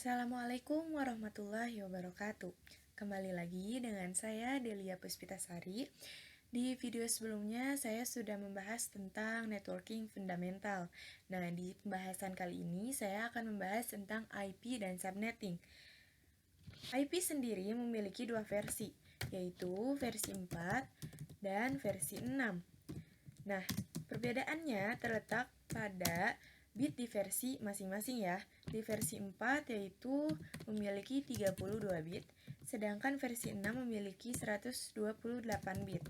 Assalamualaikum warahmatullahi wabarakatuh. Kembali lagi dengan saya Delia Puspitasari. Di video sebelumnya saya sudah membahas tentang networking fundamental. Nah, di pembahasan kali ini saya akan membahas tentang IP dan subnetting. IP sendiri memiliki dua versi, yaitu versi 4 dan versi 6. Nah, perbedaannya terletak pada bit di versi masing-masing ya. Di versi 4 yaitu memiliki 32 bit, sedangkan versi 6 memiliki 128 bit.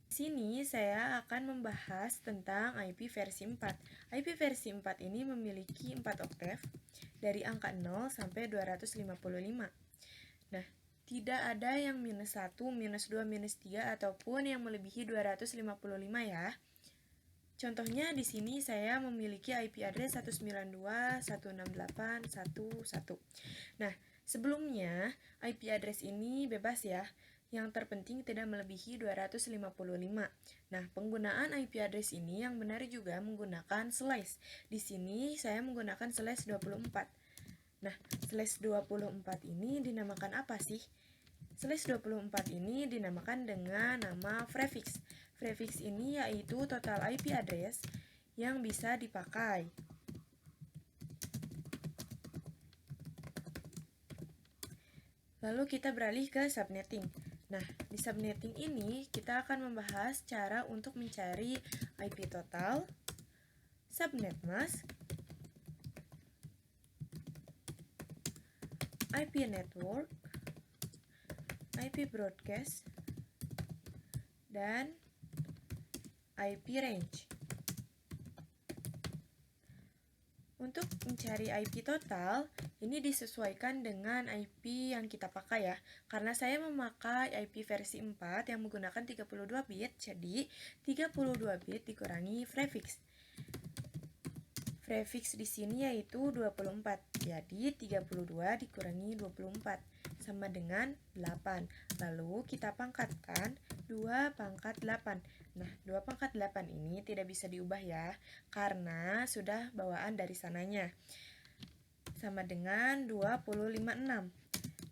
Di sini saya akan membahas tentang IP versi 4. IP versi 4 ini memiliki 4 oktav dari angka 0 sampai 255. Nah, tidak ada yang minus 1, minus 2, minus 3 ataupun yang melebihi 255 ya. Contohnya di sini saya memiliki IP address 192.168.1.1. Nah, sebelumnya IP address ini bebas ya. Yang terpenting tidak melebihi 255. Nah, penggunaan IP address ini yang benar juga menggunakan slash. Di sini saya menggunakan slash 24. Nah, slash 24 ini dinamakan apa sih? Slash 24 ini dinamakan dengan nama prefix. Prefix ini yaitu total IP address yang bisa dipakai. Lalu kita beralih ke subnetting. Nah, di subnetting ini kita akan membahas cara untuk mencari IP total, subnet mask, IP network, IP broadcast, dan IP range. Untuk mencari IP total, ini disesuaikan dengan IP yang kita pakai ya. Karena saya memakai IP versi 4 yang menggunakan 32 bit, jadi 32 bit dikurangi prefix. Prefix di sini yaitu 24. Jadi 32 dikurangi 24 sama dengan 8. Lalu kita pangkatkan 2 pangkat 8. Nah, 2 pangkat 8 ini tidak bisa diubah ya, karena sudah bawaan dari sananya. Sama dengan 256.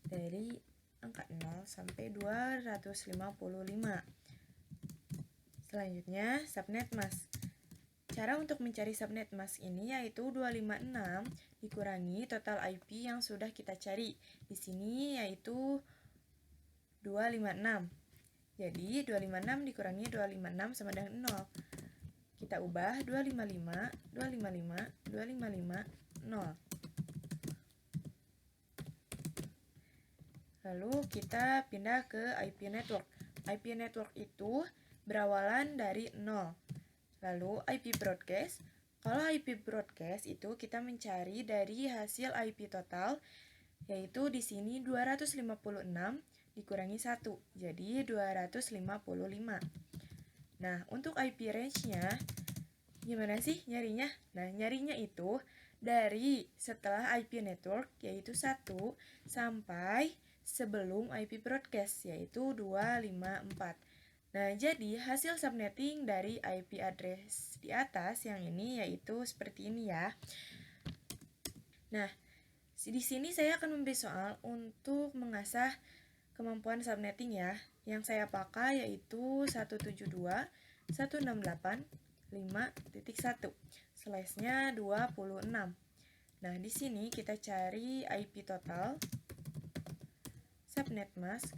Dari angka 0 sampai 255. Selanjutnya, subnet mask. Cara untuk mencari subnet mask ini yaitu 256 dikurangi total IP yang sudah kita cari. Di sini yaitu 256. Jadi 256 dikurangi 256 sama dengan 0. Kita ubah 255, 255, 255, 0. Lalu kita pindah ke IP network. IP network itu berawalan dari 0. Lalu IP broadcast. Kalau IP broadcast itu kita mencari dari hasil IP total, yaitu di sini 256 dikurangi 1, jadi 255. Nah, untuk IP range-nya gimana sih nyarinya? Nah, nyarinya itu dari setelah IP network yaitu 1 sampai sebelum IP broadcast yaitu 254. Nah, jadi hasil subnetting dari IP address di atas yang ini yaitu seperti ini ya. Nah, di sini saya akan memberi soal untuk mengasah kemampuan subnetting ya. Yang saya pakai yaitu 172.168.5.1. Slash-nya 26. Nah, di sini kita cari IP total, subnet mask,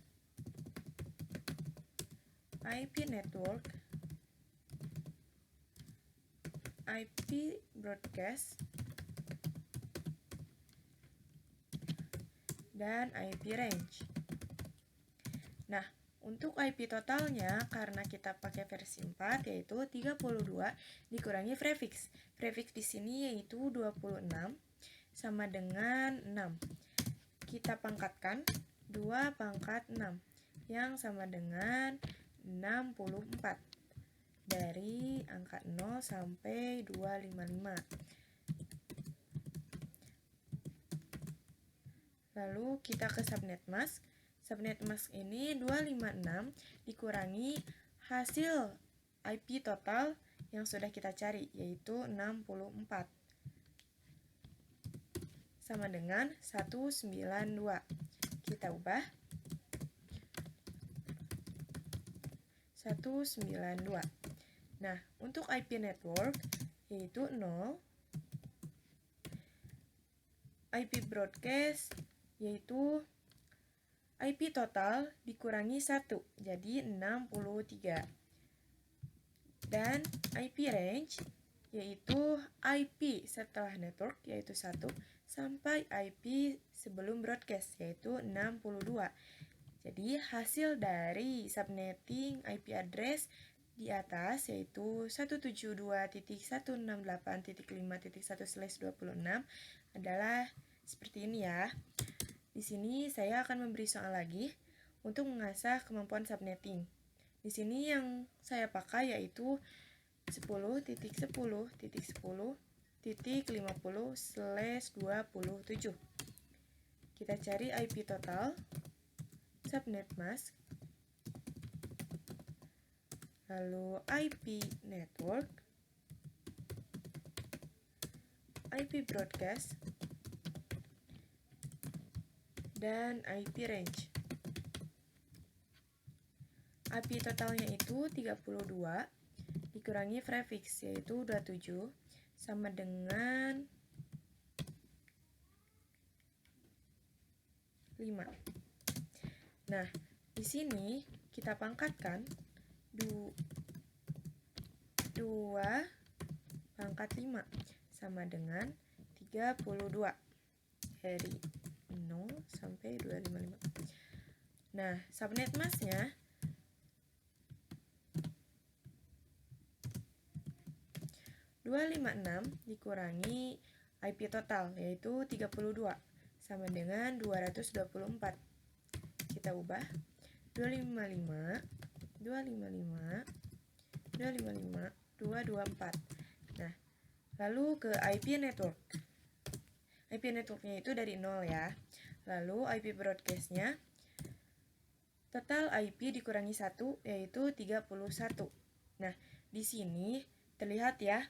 IP network, IP broadcast, dan IP range. Nah, untuk IP totalnya karena kita pakai versi 4 yaitu 32 dikurangi prefix. Prefix di sini yaitu 26 sama dengan 6. Kita pangkatkan 2 pangkat 6 yang sama dengan 64. Dari angka 0 sampai 255. Lalu kita ke subnet mask. Subnet mask ini 256 dikurangi hasil IP total yang sudah kita cari, yaitu 64. sama dengan 192. Kita ubah 192. Nah, untuk IP network yaitu 0, IP broadcast yaitu IP total dikurangi 1, jadi 63. Dan IP range yaitu IP setelah network yaitu 1 sampai IP sebelum broadcast yaitu 62. Jadi hasil dari subnetting IP address di atas yaitu 172.168.5.1/26 adalah seperti ini ya. Di sini saya akan memberi soal lagi untuk mengasah kemampuan subnetting. Di sini yang saya pakai yaitu 10.10.10.50/27. Kita cari IP total, subnet mask, lalu IP network, IP broadcast, dan IP range. IP totalnya itu 32 dikurangi prefix yaitu 27 sama dengan 5. Nah, di sini kita pangkatkan 2 pangkat 5 sama dengan 32 dari 0 sampai 255. Nah, subnet masknya 256 dikurangi IP total yaitu 32 sama dengan 224. Kita ubah 255 224. Nah, lalu ke IP network. IP networknya itu dari 0 ya. Lalu IP broadcastnya total IP dikurangi 1 yaitu 31. Nah, di sini terlihat ya,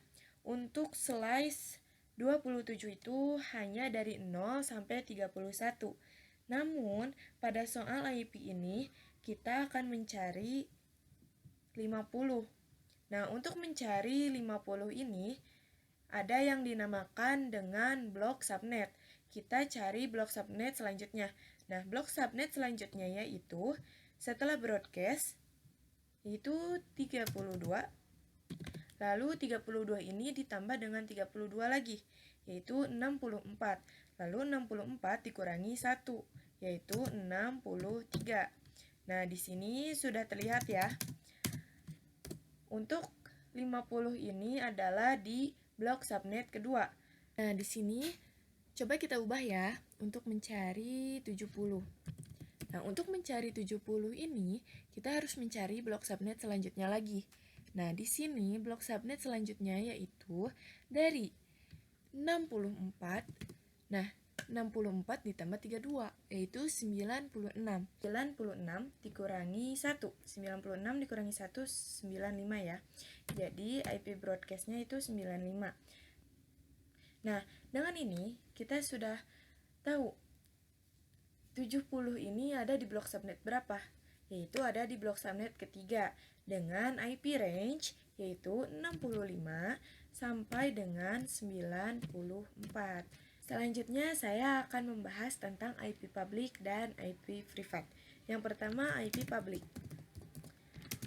untuk slice 27 itu hanya dari 0 sampai 31. Namun, pada soal IP ini kita akan mencari 50. Nah, untuk mencari 50 ini ada yang dinamakan dengan blok subnet. Kita cari blok subnet selanjutnya. Nah, blok subnet selanjutnya yaitu setelah broadcast yaitu 32. Lalu 32 ini ditambah dengan 32 lagi yaitu 64. Lalu 64 dikurangi 1 yaitu 63. Nah, di sini sudah terlihat ya. Untuk 50 ini adalah di blok subnet kedua. Nah, di sini coba kita ubah ya untuk mencari 70. Nah, untuk mencari 70 ini kita harus mencari blok subnet selanjutnya lagi. Nah, di sini blok subnet selanjutnya yaitu dari 64. Nah, 64 ditambah 32 yaitu 96. 96 dikurangi 1. 96 dikurangi 1 95 ya. Jadi IP broadcastnya itu 95. Nah, dengan ini kita sudah tahu 70 ini ada di blok subnet berapa? Yaitu ada di blok subnet ketiga dengan IP range yaitu 65 sampai dengan 94. Selanjutnya saya akan membahas tentang IP public dan IP privat. Yang pertama IP public.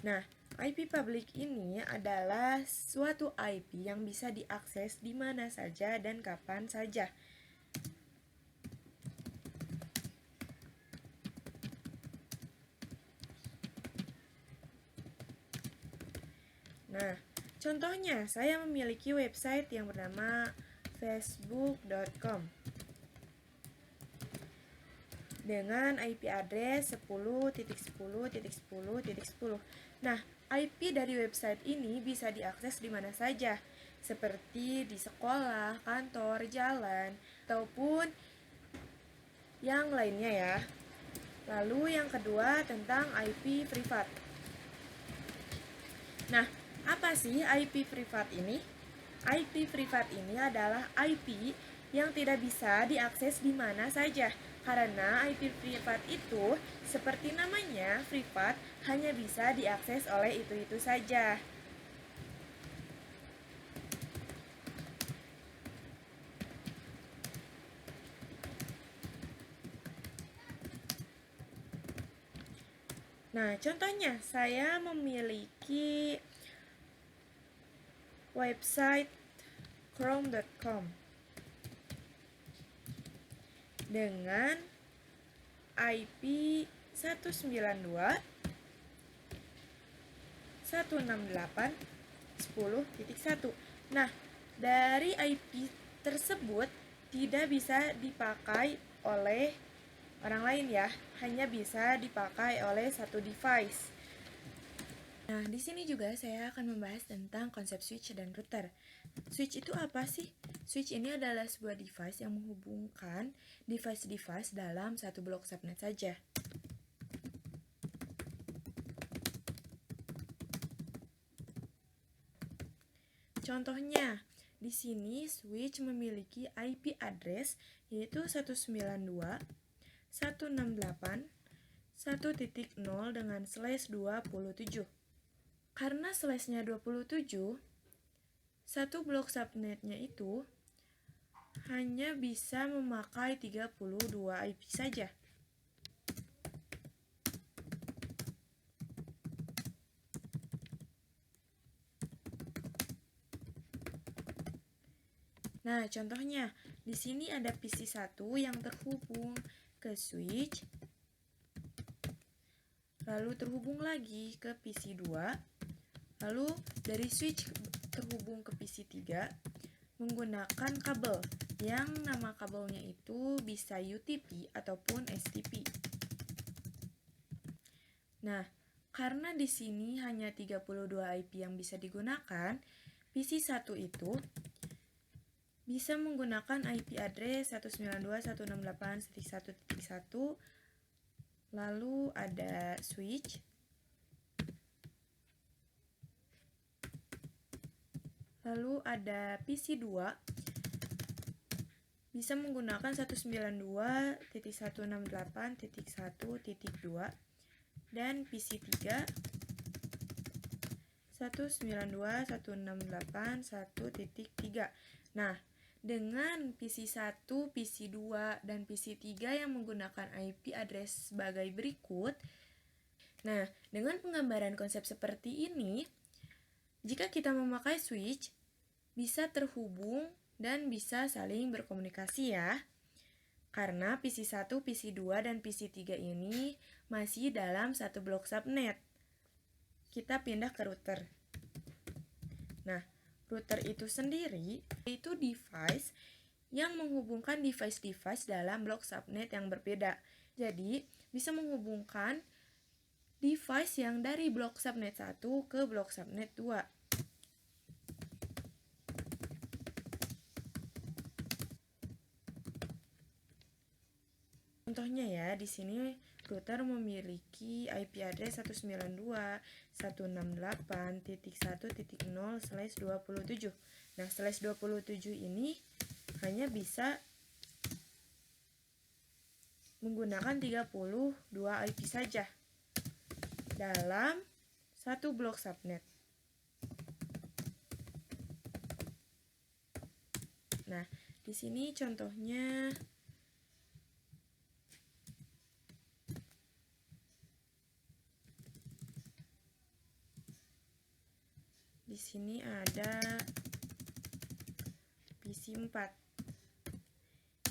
Nah, IP public ini adalah suatu IP yang bisa diakses di mana saja dan kapan saja. Nah, contohnya saya memiliki website yang bernama facebook.com dengan IP address 10.10.10.10. Nah, IP dari website ini bisa diakses di mana saja, seperti di sekolah, kantor, jalan, ataupun yang lainnya ya. Lalu yang kedua tentang IP privat. Nah, apa sih IP privat ini? IP privat ini adalah IP yang tidak bisa diakses di mana saja. Karena IP privat itu, seperti namanya, privat, hanya bisa diakses oleh itu saja. Nah, contohnya saya memiliki website chrome.com dengan IP 192.168.10.1. Nah, dari IP tersebut tidak bisa dipakai oleh orang lain ya, hanya bisa dipakai oleh satu device. Nah, di sini juga saya akan membahas tentang konsep switch dan router. Switch itu apa sih? Switch ini adalah sebuah device yang menghubungkan device-device dalam satu blok subnet saja. Contohnya, di sini switch memiliki IP address yaitu 192.168.1.0 dengan /27. Karena slashnya 27, satu blok subnetnya itu hanya bisa memakai 32 IP saja. Nah, contohnya, di sini ada PC1 yang terhubung ke switch, lalu terhubung lagi ke PC2, lalu dari switch terhubung ke PC3 menggunakan kabel yang nama kabelnya itu bisa UTP ataupun STP. Nah, karena di sini hanya 32 IP yang bisa digunakan, PC1 itu bisa menggunakan IP address 192.168.1.1, lalu ada switch, lalu ada PC2 bisa menggunakan 192.168.1.2 dan PC3 192.168.1.3. Nah, dengan PC1, PC2, dan PC3 yang menggunakan IP address sebagai berikut. Nah, dengan penggambaran konsep seperti ini, jika kita memakai switch, bisa terhubung dan bisa saling berkomunikasi ya. Karena PC1, PC2, dan PC3 ini masih dalam satu blok subnet. Kita pindah ke router. Nah, router itu sendiri yaitu device yang menghubungkan device-device dalam blok subnet yang berbeda. Jadi, bisa menghubungkan device yang dari blok subnet 1 ke blok subnet 2. Contohnya ya, di sini router memiliki IP address 192.168.1.0/27. Nah, /27 ini hanya bisa menggunakan 32 IP saja dalam satu blok subnet. Nah, di sini contohnya di sini ada PC4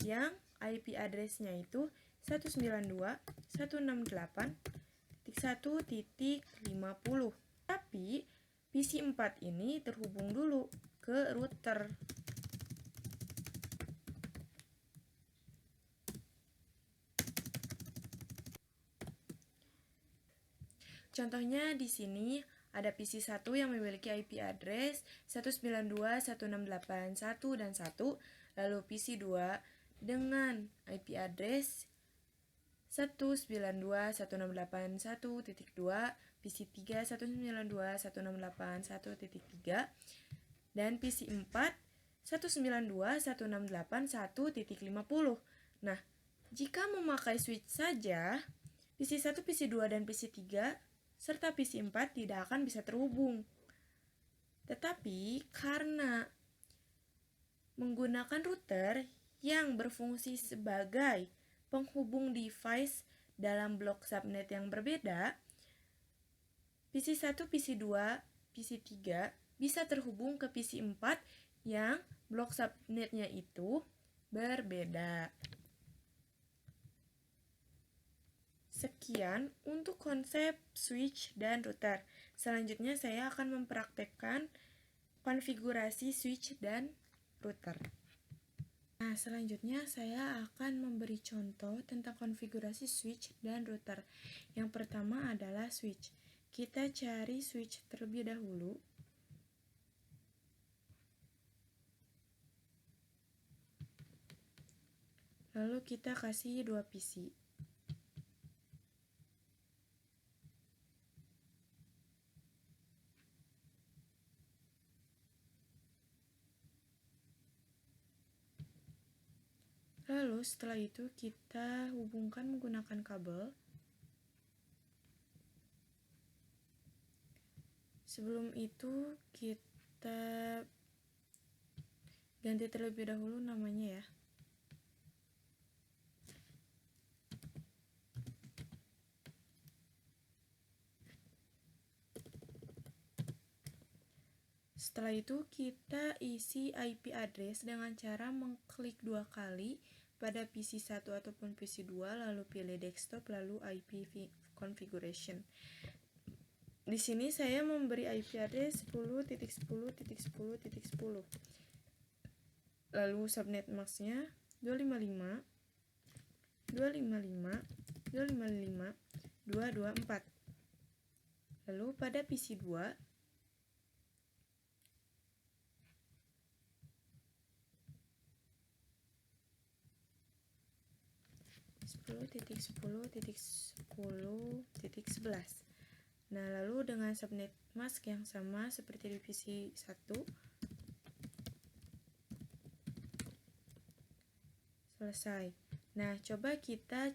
yang IP address-nya itu 192.168.1.50. Tapi PC4 ini terhubung dulu ke router. Contohnya di sini ada PC1 yang memiliki IP address 192.168.1 dan 1, lalu PC2 dengan IP address 192.168.1.2, PC3 192.168.1.3, dan PC4 192.168.1.50. Nah, jika memakai switch saja, PC1, PC2, dan PC3 serta PC4 tidak akan bisa terhubung. Tetapi karena menggunakan router yang berfungsi sebagai penghubung device dalam blok subnet yang berbeda, PC1, PC2, PC3 bisa terhubung ke PC4 yang blok subnetnya itu berbeda. Sekian untuk konsep switch dan router. Selanjutnya saya akan mempraktekkan konfigurasi switch dan router. Nah, selanjutnya saya akan memberi contoh tentang konfigurasi switch dan router. Yang pertama adalah switch. Kita cari switch terlebih dahulu. Lalu kita kasih 2 PC. Lalu setelah itu kita hubungkan menggunakan kabel. Sebelum itu kita ganti terlebih dahulu namanya ya. Setelah itu kita isi IP address dengan cara mengklik 2 kali pada PC1 ataupun PC2, lalu pilih desktop, lalu IP configuration. Di sini saya memberi IP address 10.10.10.10. Lalu subnet masknya 255 255 255 224. Lalu pada PC2 10.10.10.11. Nah, lalu dengan subnet mask yang sama seperti di PC1, selesai. Nah, coba kita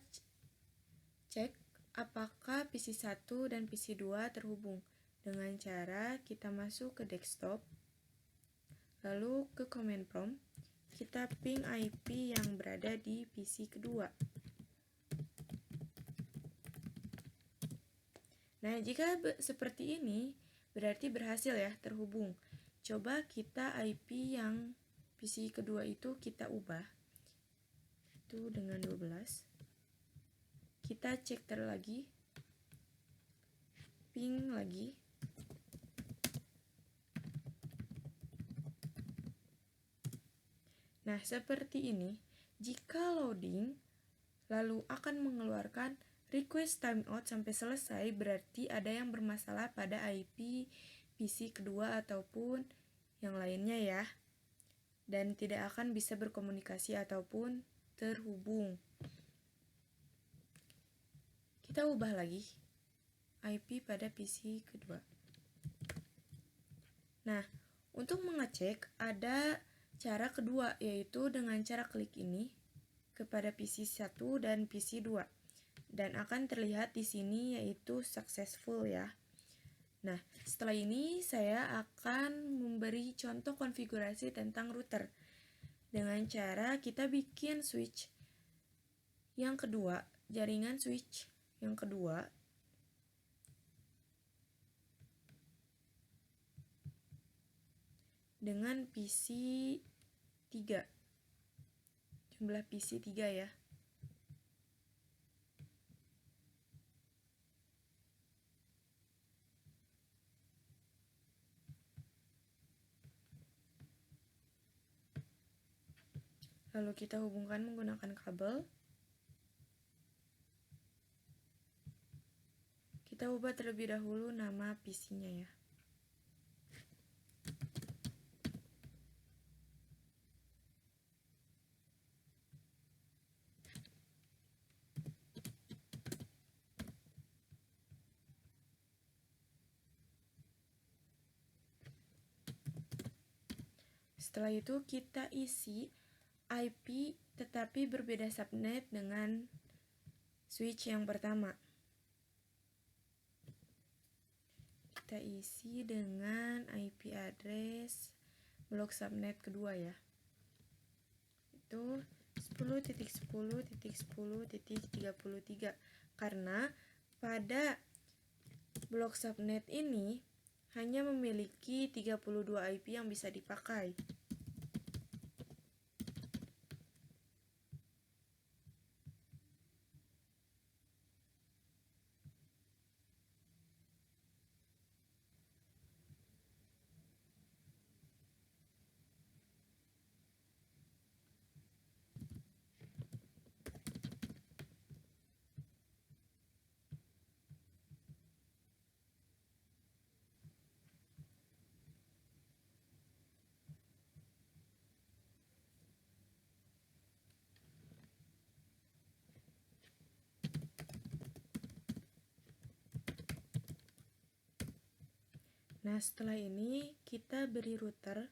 cek apakah PC1 dan PC2 terhubung dengan cara kita masuk ke desktop, lalu ke command prompt, kita ping IP yang berada di PC kedua. Nah, jika seperti ini, berarti berhasil ya terhubung. Coba kita IP yang PC kedua itu kita ubah. Itu dengan 12. Kita cek lagi. Ping lagi. Nah, seperti ini. Jika loading, lalu akan mengeluarkan request timeout sampai selesai, berarti ada yang bermasalah pada IP PC kedua ataupun yang lainnya ya. Dan tidak akan bisa berkomunikasi ataupun terhubung. Kita ubah lagi IP pada PC kedua. Nah, untuk mengecek ada cara kedua, yaitu dengan cara klik ini kepada PC1 dan PC2. Dan akan terlihat di sini yaitu successful ya. Nah, setelah ini saya akan memberi contoh konfigurasi tentang router dengan cara kita bikin switch yang kedua, jaringan switch yang kedua. Dengan PC 3. Jumlah PC 3 ya. Lalu kita hubungkan menggunakan kabel. Kita ubah terlebih dahulu nama PC-nya ya. setelah itu kita isi IP tetapi berbeda subnet dengan switch yang pertama. Kita isi dengan IP address blok subnet kedua ya. Itu 10.10.10.33 karena pada blok subnet ini hanya memiliki 32 IP yang bisa dipakai. Nah, setelah ini kita beri router.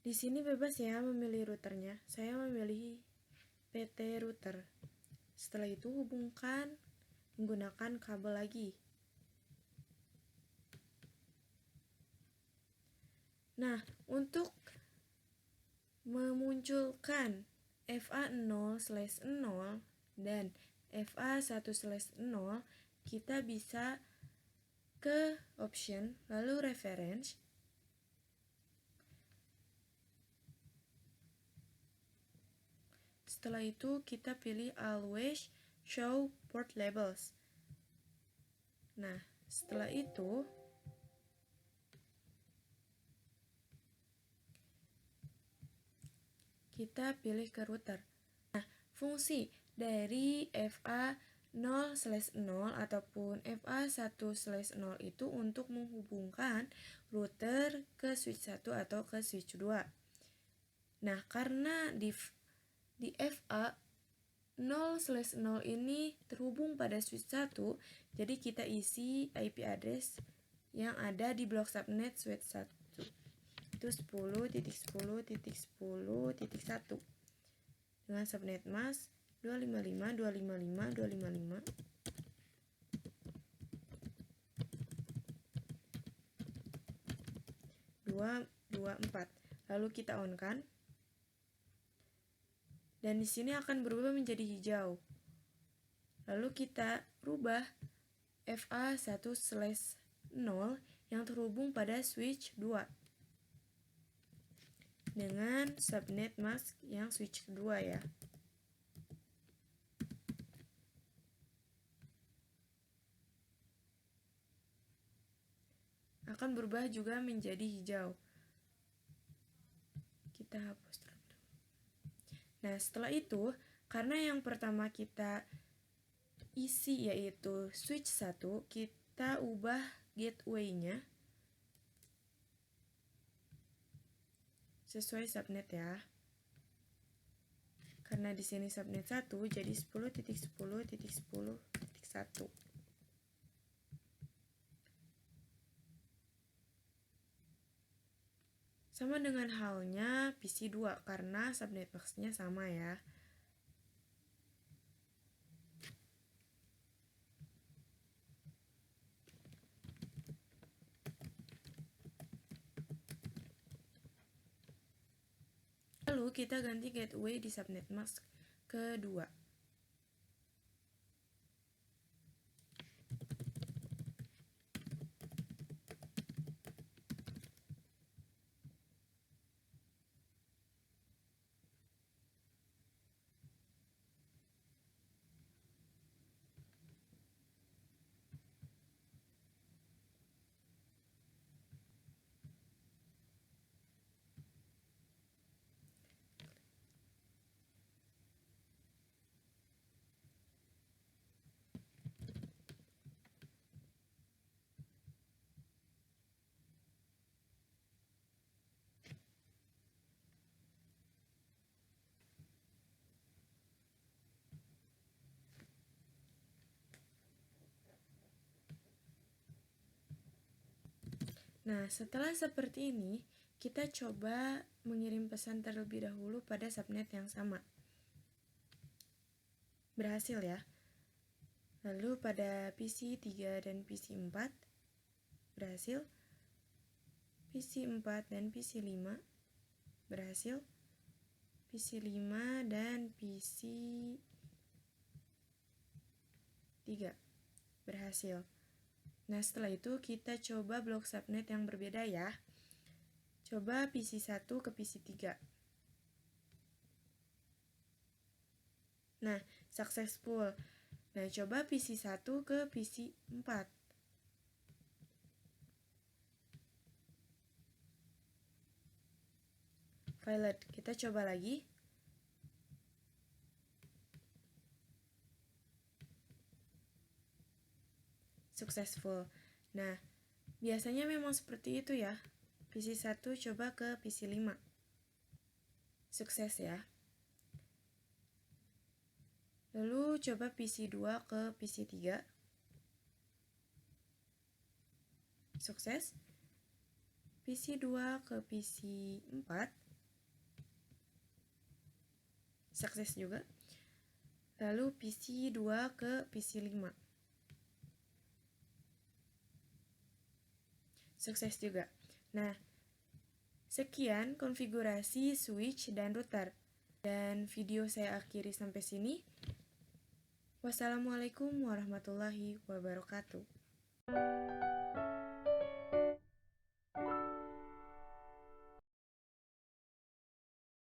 Di sini bebas ya memilih routernya. Saya memilih PT router. Setelah itu hubungkan menggunakan kabel lagi. Nah, untuk memunculkan FA0/0 dan FA1/0, kita bisa ke option, lalu reference. Setelah itu kita pilih always show port labels. Nah, setelah itu kita pilih ke router. Nah, fungsi dari FA0/0 ataupun FA1/0 itu untuk menghubungkan router ke switch 1 atau ke switch 2. Nah, karena di FA0/0 ini terhubung pada switch 1, jadi kita isi IP address yang ada di blok subnet switch 1. Itu 10.10.10.1 dengan subnet mask 255.255.255.224. Lalu kita on kan. Dan di sini akan berubah menjadi hijau. Lalu kita rubah FA1/0 yang terhubung pada switch 2 dengan subnet mask yang switch kedua ya. Akan berubah juga menjadi hijau. Kita hapus terlebih dahulu. Nah, setelah itu, karena yang pertama kita isi yaitu switch 1, kita ubah gateway-nya sesuai subnet ya. Karena di sini subnet 1, jadi 10.10.10.1. Sama dengan halnya PC 2 karena subnet mask-nya sama ya. Lalu kita ganti gateway di subnet mask kedua. Nah, setelah seperti ini, kita coba mengirim pesan terlebih dahulu pada subnet yang sama. Berhasil ya. Lalu pada PC 3 dan PC 4 berhasil. PC 4 dan PC 5 berhasil. PC 5 dan PC 3 berhasil. Nah, setelah itu kita coba blok subnet yang berbeda ya. Coba PC 1 ke PC 3. Nah, successful. Nah, coba PC 1 ke PC 4. Violet. Kita coba lagi. Successful. Nah, biasanya memang seperti itu ya. PC 1 coba ke PC 5. Sukses ya. Lalu coba PC 2 ke PC 3. Sukses. PC 2 ke PC 4. Sukses juga. Lalu PC 2 ke PC 5. Sukses juga. Nah, sekian konfigurasi switch dan router. Dan video saya akhiri sampai sini. Wassalamualaikum warahmatullahi wabarakatuh.